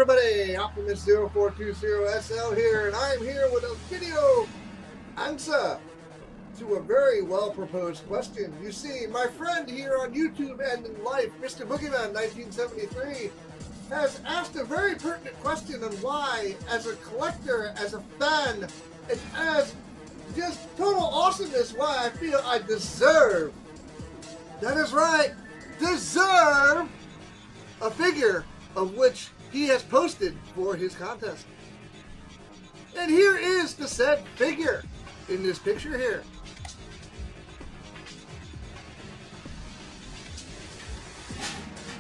everybody, Optimus0420SL here, and I'm here with a video answer to a very well-proposed question. You see, my friend here on YouTube and in life, MrBoogieman1973, has asked a very pertinent question on why, as a collector, as a fan, and as just total awesomeness, why I feel I deserve, that is right, deserve a figure of which he has posted for his contest. And here is the said figure in this picture here.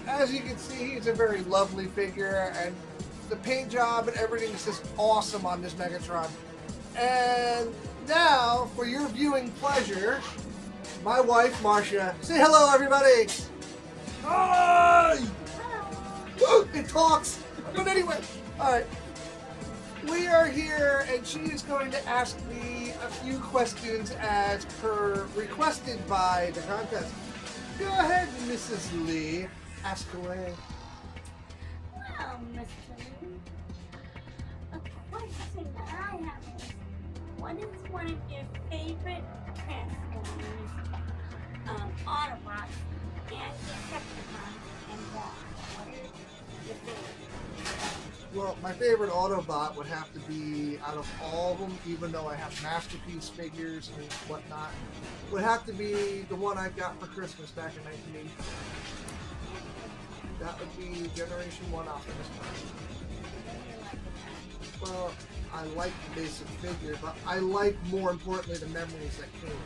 As you can see, he's a very lovely figure, and the paint job and everything is just awesome on this Megatron. And now, for your viewing pleasure, my wife, Marcia. Say hello, everybody! Hi! It talks! But anyway, alright. We are here, and she is going to ask me a few questions as per requested by the contest. Go ahead, Mrs. Lee. Ask away. Well, Mr. Lee, a question that I have is, what is one of your favorite Transformers, Autobots, and Decepticons, and why? What are your favorites? Well, my favorite Autobot would have to be, out of all of them, even though I have Masterpiece figures and whatnot, would have to be the one I got for Christmas back in 1980. That would be Generation 1 Optimus Prime. Well, I like the basic figure, but I like, more importantly, the memories that came with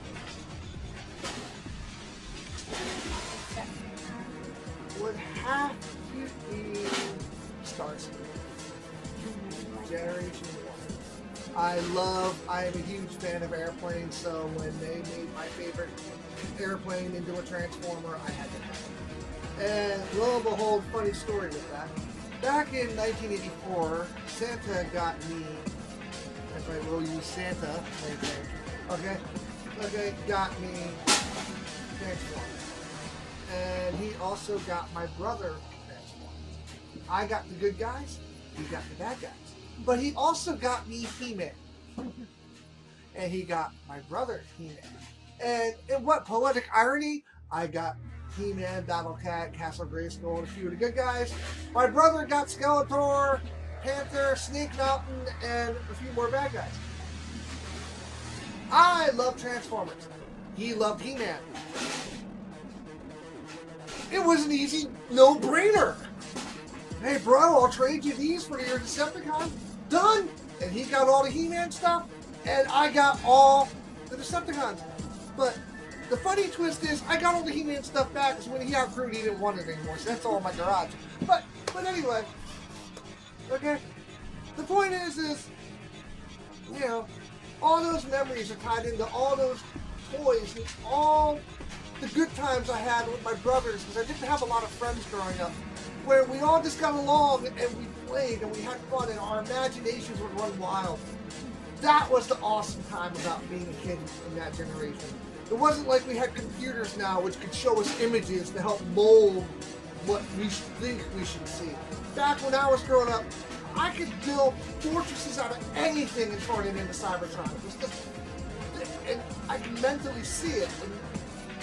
it. Would have to be Starscream. Generation 1. I am a huge fan of airplanes, so when they made my favorite airplane into a Transformer, I had to have it. And lo and behold, funny story with that. Back in 1984, Santa got me, if I will use Santa, okay, got me Transformer. And he also got my brother Transformer. I got the good guys, he got the bad guys. But he also got me He-Man. And he got my brother He-Man. And in what poetic irony, I got He-Man, Battlecat, Castle Grayskull, and a few of the good guys. My brother got Skeletor, Panther, Snake Mountain, and a few more bad guys. I love Transformers. He loved He-Man. It was an easy no-brainer. Hey bro, I'll trade you these for your Decepticons. Done! And he got all the He-Man stuff, and I got all the Decepticons. But the funny twist is, I got all the He-Man stuff back because when he outgrew it, he didn't want it anymore, so that's all in my garage. But anyway, okay? The point is, you know, all those memories are tied into all those toys and all the good times I had with my brothers, because I didn't have a lot of friends growing up, where we all just got along and we played and we had fun and our imaginations would run wild. That was the awesome time about being a kid in that generation. It wasn't like we had computers now which could show us images to help mold what we think we should see. Back when I was growing up, I could build fortresses out of anything and turn it into Cybertron. It was just, and I could mentally see it. And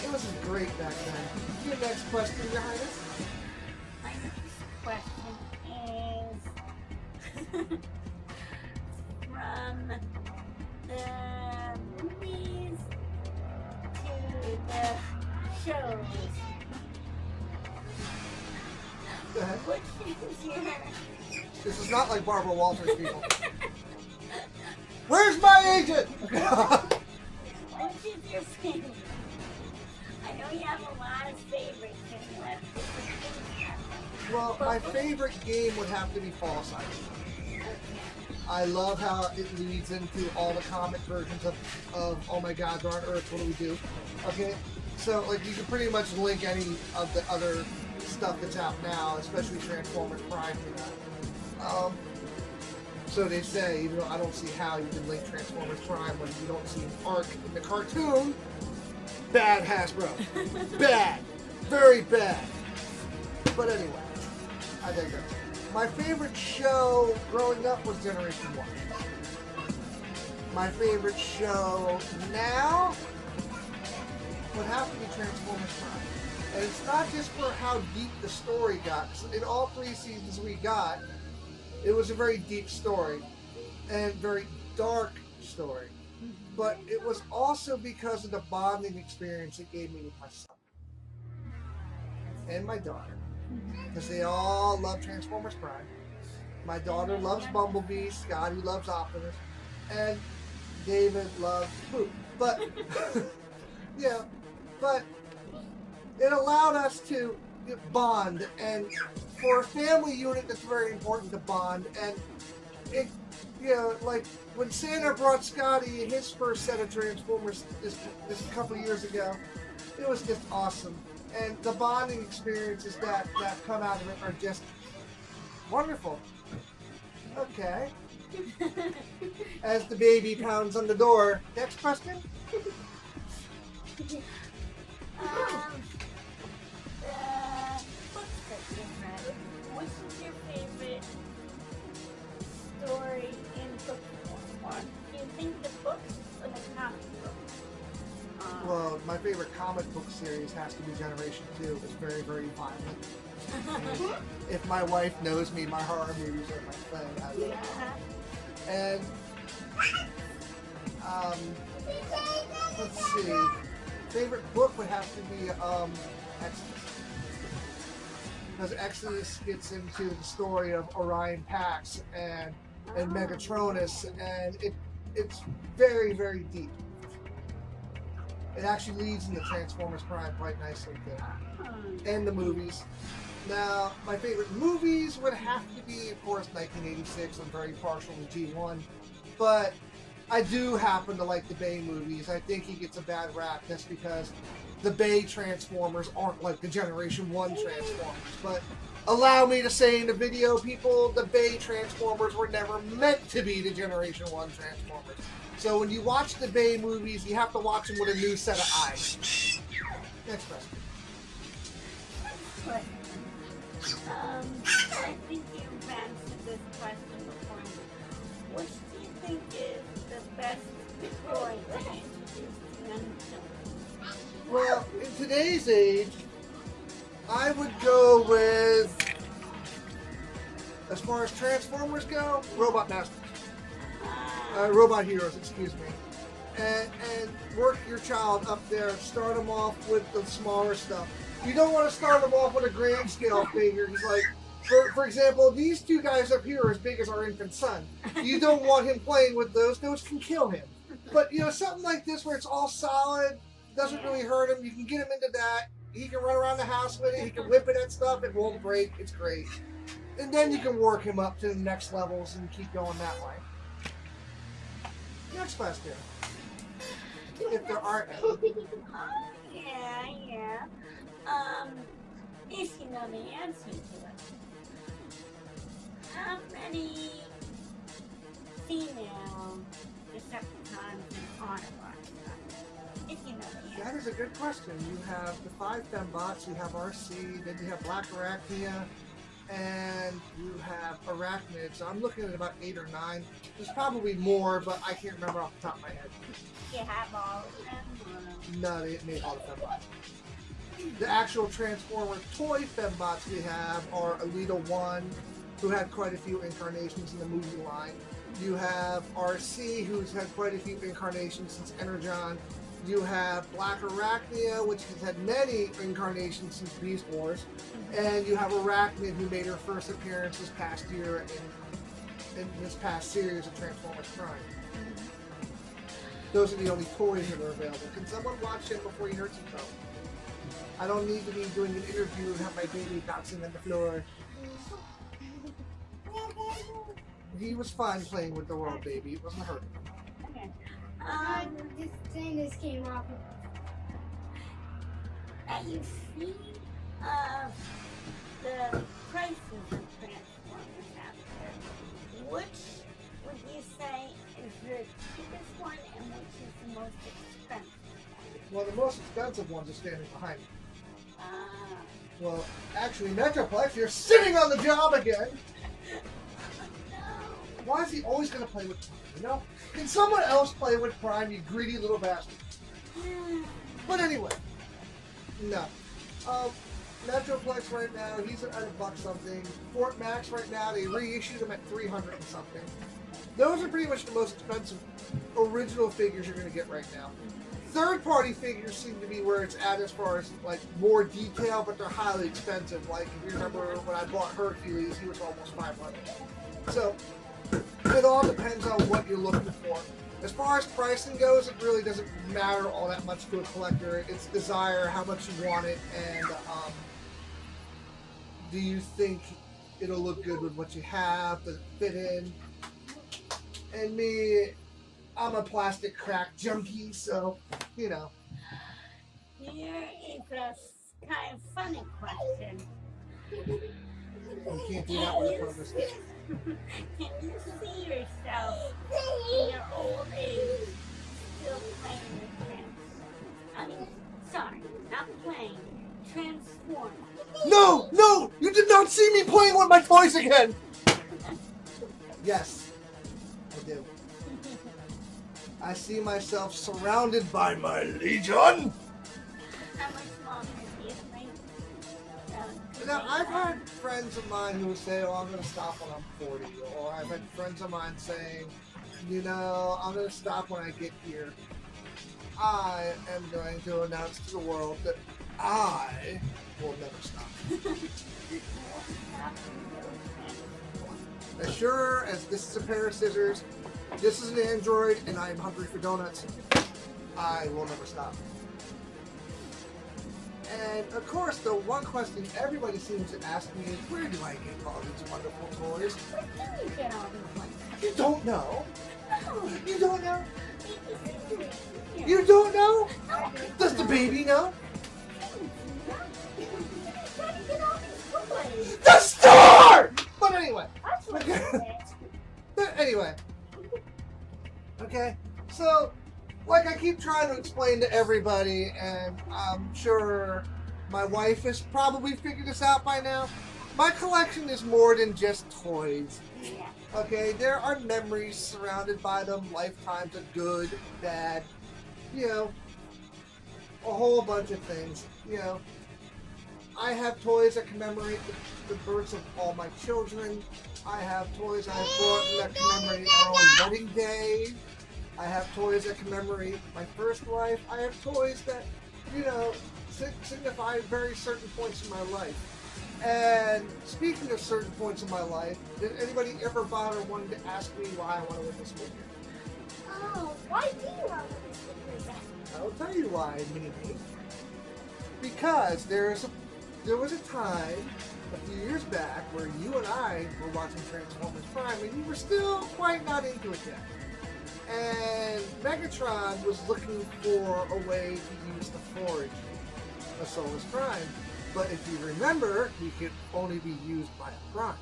it was just great back then. Your next question, Your Highness? My next question is from the movies to the shows. Go ahead. Which is your... This is not like Barbara Walters, people. Where's my agent? Which is your favorite? I know you have a lot of favorites and you have different things. Well, my favorite game would have to be Fall Aside. I love how it leads into all the comic versions of oh my god, they're on Earth, what do we do? Okay, so like you can pretty much link any of the other stuff that's out now, especially Transformers Prime to that. So they say, even though I don't see how you can link Transformers Prime when you don't see an arc in the cartoon. Bad, Hasbro. Bad. Very bad. But anyway, I digress. My favorite show growing up was Generation 1. My favorite show now would have to be Transformers Prime. And it's not just for how deep the story got. In all 3 seasons we got, it was a very deep story and very dark story. But it was also because of the bonding experience it gave me with my son and my daughter. Because they all love Transformers Prime. My daughter loves Bumblebee, Scotty loves Optimus, and David loves Poop. But, yeah, but it allowed us to bond, and for a family unit that's very important to bond. And it, you know, like when Santa brought Scotty his first set of Transformers this couple years ago, it was just awesome. And the bonding experiences that come out of it are just wonderful. Okay. As the baby pounds on the door. Next question? Books that you've read. Which is your favorite story in book form? Or do you think the books or the comic book? Well, my favorite comic book series has to be Generation 2. It's very, very violent. If my wife knows me, my horror movies are my thing. I love them. And let's see. Favorite book would have to be Exodus. Because Exodus gets into the story of Orion Pax and Megatronus, and it's very, very deep. It actually leads into Transformers Prime quite nicely too. And the movies. Now, my favorite movies would have to be, of course, 1986. I'm very partial to G1. But I do happen to like the Bay movies. I think he gets a bad rap just because the Bay Transformers aren't like the Generation 1 Transformers. But allow me to say in the video, people, the Bay Transformers were never meant to be the Generation 1 Transformers. So when you watch the Bay movies, you have to watch them with a new set of eyes. Next question. I think you've answered this question before. Which do you think is the best toy to introduce to young children? Well, in today's age, I would go with, as far as Transformers go, Robot Masters. Robot Heroes, excuse me. And work your child up there. Start them off with the smaller stuff. You don't want to start them off with a grand scale figure. He's like, for example, these 2 guys up here are as big as our infant son. You don't want him playing with those. Those can kill him. But, you know, something like this where it's all solid, doesn't really hurt him. You can get him into that. He can run around the house with it. He can whip it at stuff. It won't break. It's great. And then you can work him up to the next levels and keep going that way. Next question. If there aren't any. Yeah. If you know the answer to it. How many female Decepticons and Autobots are there? If you know the answer. That is a good question. You have the 5 fembots, you have RC, then you have Black Arachnia, and you have Arachnids. I'm looking at about 8 or 9. There's probably more, but I can't remember off the top of my head. You have all of them? No, they made all the fembots. The actual Transformer toy fembots we have are Alita 1, who had quite a few incarnations in the movie line. You have RC, who's had quite a few incarnations since Energon. You have Black Arachnia, which has had many incarnations since Beast Wars. And you have Arachnid, who made her first appearance this past year in this past series of Transformers Prime. Those are the only toys that are available. Can someone watch him before he hurts himself? I don't need to be doing an interview and have my baby bouncing on the floor. He was fine playing with the world, baby. It wasn't hurting him. Okay. This thing just came off. Have you seen the prices of Transformers out there? Which would you say is the cheapest one and which is the most expensive one? Well, the most expensive ones are standing behind me. Well, actually, Metroplex, you're sitting on the job again. Why is he always going to play with Prime, you know? Can someone else play with Prime, you greedy little bastard? But anyway, no. Metroplex right now, he's at $1 something. Fort Max right now, they reissued them at $300 and something. Those are pretty much the most expensive original figures you're going to get right now. Third-party figures seem to be where it's at as far as like more detail, but they're highly expensive. Like if you remember when I bought Hercules, he was almost $500. So it all depends on what you're looking for. As far as pricing goes, it really doesn't matter all that much to a collector. It's desire, how much you want it, and do you think it'll look good with what you have? Does it fit in? And me, I'm a plastic crack junkie, so, you know. Here is a kind of funny question. You can't do that with a purpose. Can you see yourself in your old age still playing with I mean, sorry, not playing, transform. No! No! You did not see me playing with my toys again! Yes, I do. I see myself surrounded by my legion! How much longer do you think? Now, I've had friends of mine who say, oh, I'm going to stop when I'm 40. Or I've had friends of mine saying, you know, I'm going to stop when I get here. I am going to announce to the world that I will never stop. As sure as this is a pair of scissors, this is an android, and I am hungry for donuts, I will never stop. And of course, the one question everybody seems to ask me is, where do I get all these wonderful toys? Where do you get all these ones? You don't know? No. You don't know? Yeah. You don't know? No. Does the baby know? Where do you get all these toys? The store! But anyway. That's what I said. But anyway. Okay, so like I keep trying to explain to everybody, and I'm sure my wife has probably figured this out by now, my collection is more than just toys. Yeah. Okay, there are memories surrounded by them, lifetimes of good, bad, you know, a whole bunch of things, you know. I have toys that commemorate the births of all my children. I have toys I have bought that commemorate our own wedding day. I have toys that commemorate my first wife. I have toys that, you know, signify very certain points in my life. And speaking of certain points in my life, did anybody ever bother wanting to ask me why I want to win this figure? Oh, why do you want this figure? I'll tell you why, Mimi. Because there was a time a few years back where you and I were watching Transformers Prime, and you were still quite not into it yet. And Megatron was looking for a way to use the Forge of Solus Prime. But if you remember, he could only be used by a Prime.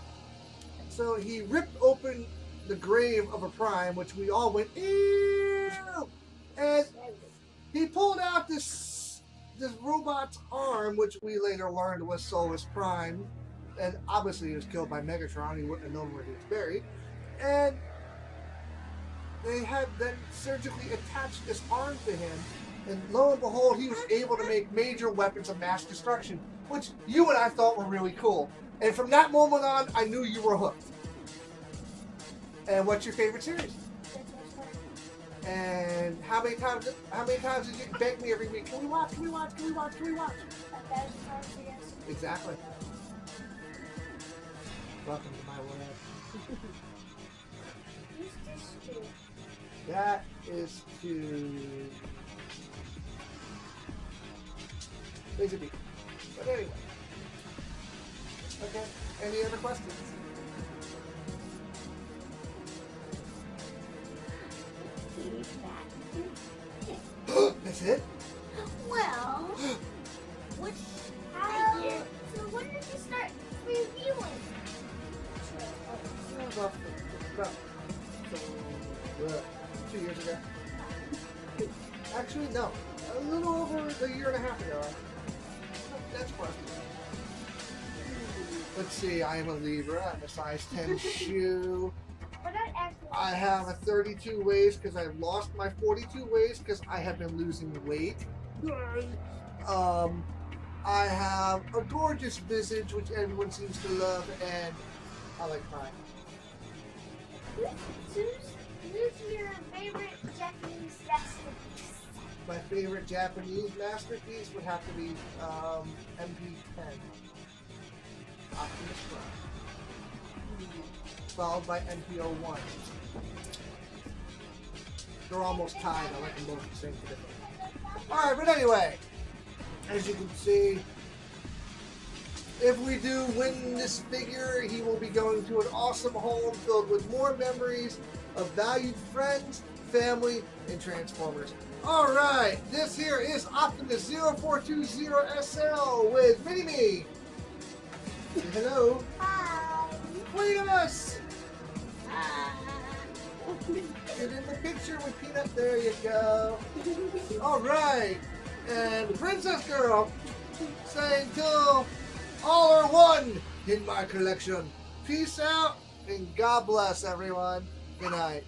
So he ripped open the grave of a Prime, which we all went, ew! And he pulled out this robot's arm, which we later learned was Solus Prime. And obviously he was killed by Megatron. He wouldn't have known where he was buried. And they had then surgically attached this arm to him, and lo and behold, he was able to make major weapons of mass destruction, which you and I thought were really cool. And from that moment on, I knew you were hooked. And what's your favorite series? And how many times did you beg me every week? Can we watch? Can we watch? Can we watch? Can we watch? Exactly. Welcome to my world. That is to Laser Beat. But anyway. Okay. Any other questions? That's it? Well, which figure? So when did you start reviewing? About 2 years ago. Actually, no. A little over a year and a half ago. That's possible. Let's see, I am a Libra. I'm a size 10 shoe. I have a 32 waist because I've lost my 42 waist because I have been losing weight. I have a gorgeous visage, which everyone seems to love, and I like mine. Who's your favorite Japanese masterpiece? My favorite Japanese masterpiece would have to be MP10. Optimus Prime. Followed by MP01. They're almost tied. I like them both the same today. Alright, but anyway, as you can see, if we do win this figure, he will be going to an awesome home filled with more memories of valued friends, family, and Transformers. Alright, this here is Optimus 0420SL with Mini-Me. Say hello. Hi. Cletus! Get in the picture with Peanut. There you go. Alright, and Princess Girl saying till all are one in my collection. Peace out and God bless everyone. Good night.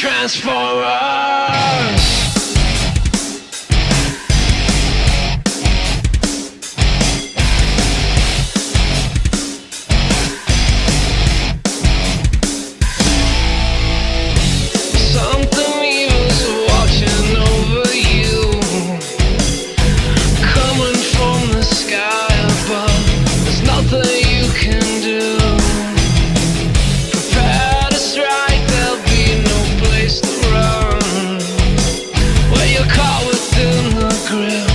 Transformers! Something evil's watching over you, coming from the sky above. There's nothing you can do. Prepare to strike, there'll be no place to run when you're caught within the grip.